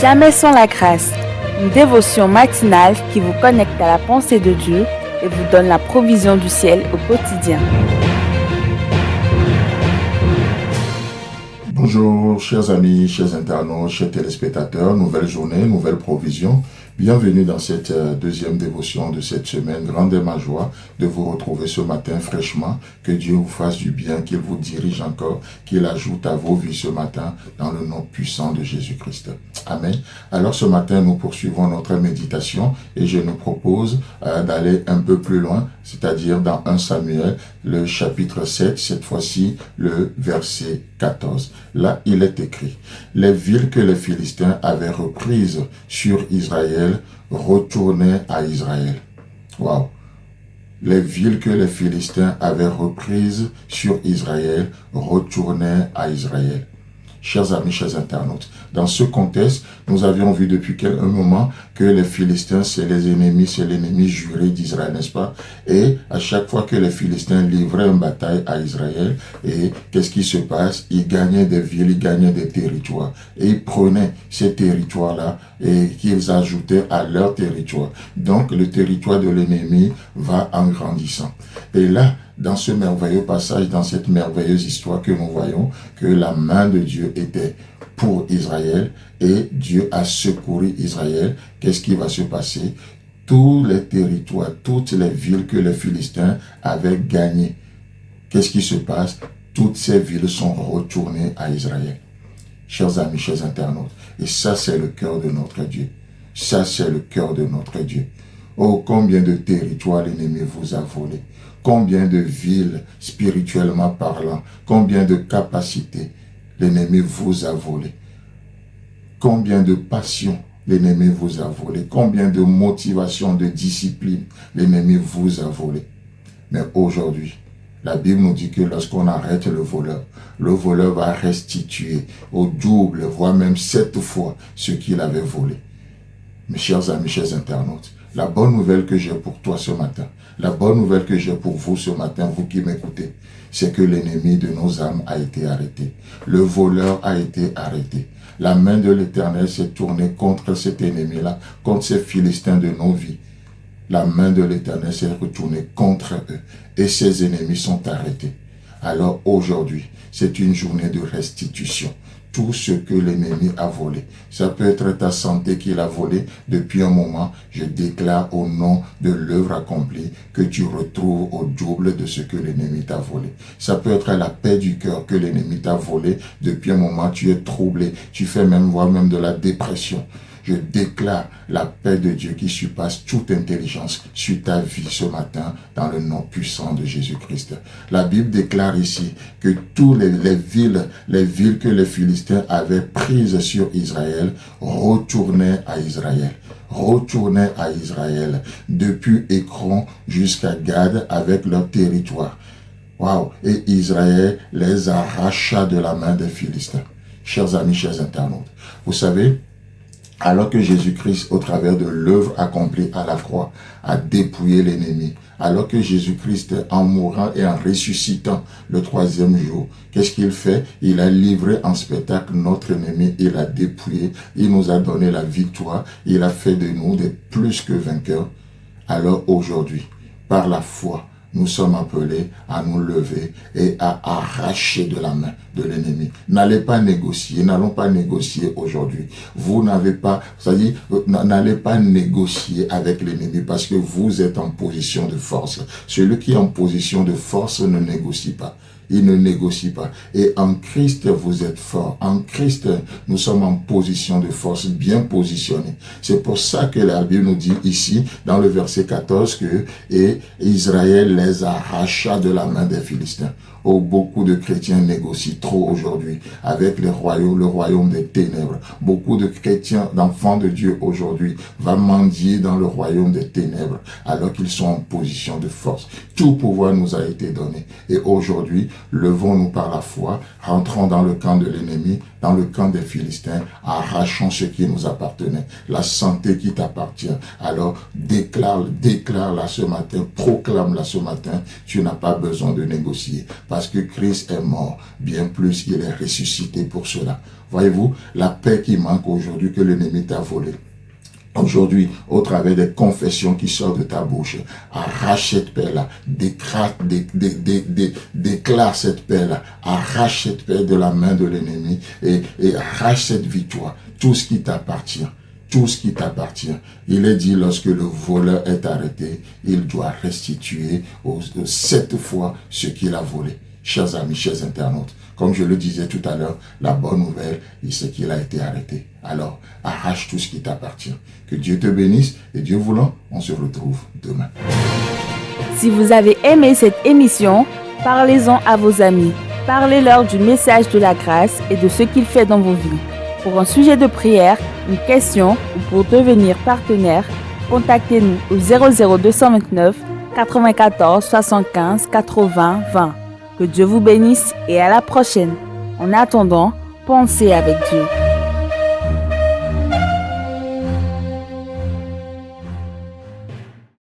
Jamais sans la grâce, une dévotion matinale qui vous connecte à la pensée de Dieu et vous donne la provision du ciel au quotidien. Bonjour, chers amis, chers internautes, chers téléspectateurs, nouvelle journée, nouvelle provision. Bienvenue dans cette deuxième dévotion de cette semaine. Grande est ma joie de vous retrouver ce matin fraîchement. Que Dieu vous fasse du bien, qu'il vous dirige encore, qu'il ajoute à vos vies ce matin dans le nom puissant de Jésus-Christ. Amen. Alors ce matin, nous poursuivons notre méditation et je nous propose d'aller un peu plus loin, c'est-à-dire dans 1 Samuel, le chapitre 7, cette fois-ci le verset 14. Là, il est écrit: les villes que les Philistins avaient reprises sur Israël retournaient à Israël. Waouh! Les villes que les Philistins avaient reprises sur Israël retournaient à Israël. Chers amis, chers internautes, dans ce contexte, nous avions vu depuis un moment que les Philistins, c'est l'ennemi juré d'Israël, n'est-ce pas? Et à chaque fois que les Philistins livraient une bataille à Israël, et qu'est-ce qui se passe? Ils gagnaient des villes, ils gagnaient des territoires. Et ils prenaient ces territoires-là et qu'ils ajoutaient à leur territoire. Donc, le territoire de l'ennemi va en grandissant. Et là, dans ce merveilleux passage, dans cette merveilleuse histoire que nous voyons, que la main de Dieu était pour Israël et Dieu a secouru Israël. Qu'est-ce qui va se passer? Tous les territoires, toutes les villes que les Philistins avaient gagnées, qu'est-ce qui se passe? Toutes ces villes sont retournées à Israël. Chers amis, chers internautes, et ça c'est le cœur de notre Dieu. Ça c'est le cœur de notre Dieu. Oh, combien de territoires l'ennemi vous a volé. Combien de villes, spirituellement parlant, combien de capacités l'ennemi vous a volé. Combien de passions l'ennemi vous a volé. Combien de motivation, de discipline l'ennemi vous a volé. Mais aujourd'hui, la Bible nous dit que lorsqu'on arrête le voleur va restituer au double, voire même 7 fois ce qu'il avait volé. Mes chers amis, chers internautes, la bonne nouvelle que j'ai pour toi ce matin, la bonne nouvelle que j'ai pour vous ce matin, vous qui m'écoutez, c'est que l'ennemi de nos âmes a été arrêté. Le voleur a été arrêté. La main de l'Éternel s'est tournée contre cet ennemi-là, contre ces Philistins de nos vies. La main de l'Éternel s'est retournée contre eux et ces ennemis sont arrêtés. Alors aujourd'hui, c'est une journée de restitution. Tout ce que l'ennemi a volé. Ça peut être ta santé qu'il a volé depuis un moment. Je déclare au nom de l'œuvre accomplie que tu retrouves au double de ce que l'ennemi t'a volé. Ça peut être la paix du cœur que l'ennemi t'a volé depuis un moment. Tu es troublé. Tu fais voire même de la dépression. Je déclare la paix de Dieu qui surpasse toute intelligence sur ta vie ce matin dans le nom puissant de Jésus-Christ. La Bible déclare ici que toutes les villes que les Philistins avaient prises sur Israël retournaient à Israël. Retournaient à Israël depuis Écron jusqu'à Gad avec leur territoire. Waouh! Et Israël les arracha de la main des Philistins. Chers amis, chers internautes, vous savez, alors que Jésus-Christ, au travers de l'œuvre accomplie à la croix, a dépouillé l'ennemi, alors que Jésus-Christ, en mourant et en ressuscitant le 3e jour, qu'est-ce qu'il fait? Il a livré en spectacle notre ennemi, il a dépouillé, il nous a donné la victoire, il a fait de nous des plus que vainqueurs. Alors aujourd'hui, par la foi, nous sommes appelés à nous lever et à arracher de la main de l'ennemi. N'allez pas négocier, n'allons pas négocier aujourd'hui. Vous n'avez pas, c'est-à-dire, n'allez pas négocier avec l'ennemi parce que vous êtes en position de force. Celui qui est en position de force ne négocie pas. Il ne négocie pas. Et en Christ, vous êtes fort. En Christ, nous sommes en position de force, bien positionnés. C'est pour ça que la Bible nous dit ici, dans le verset 14, que et Israël les arracha de la main des Philistins. Oh, beaucoup de chrétiens négocient trop aujourd'hui avec le royaume des ténèbres. Beaucoup de chrétiens, d'enfants de Dieu aujourd'hui, vont mendier dans le royaume des ténèbres alors qu'ils sont en position de force. Tout pouvoir nous a été donné. Et aujourd'hui, levons-nous par la foi, rentrons dans le camp de l'ennemi, dans le camp des Philistins, arrachons ce qui nous appartenait, la santé qui t'appartient. Alors, déclare-la ce matin, proclame-la ce matin, tu n'as pas besoin de négocier. parce que Christ est mort. Bien plus, il est ressuscité pour cela. Voyez-vous, la paix qui manque aujourd'hui que l'ennemi t'a volée. Aujourd'hui, au travers des confessions qui sortent de ta bouche, arrache cette paix-là, déclare cette paix-là, arrache cette paix de la main de l'ennemi et arrache cette victoire, tout ce qui t'appartient. Tout ce qui t'appartient. Il est dit, lorsque le voleur est arrêté, il doit restituer 7 fois ce qu'il a volé. Chers amis, chers internautes, comme je le disais tout à l'heure, la bonne nouvelle, c'est qu'il a été arrêté. Alors, arrache tout ce qui t'appartient. Que Dieu te bénisse et Dieu voulant, on se retrouve demain. Si vous avez aimé cette émission, parlez-en à vos amis. Parlez-leur du message de la grâce et de ce qu'il fait dans vos vies. Pour un sujet de prière, une question ou pour devenir partenaire, contactez-nous au 00229 94 75 80 20. Que Dieu vous bénisse et à la prochaine. En attendant, pensez avec Dieu.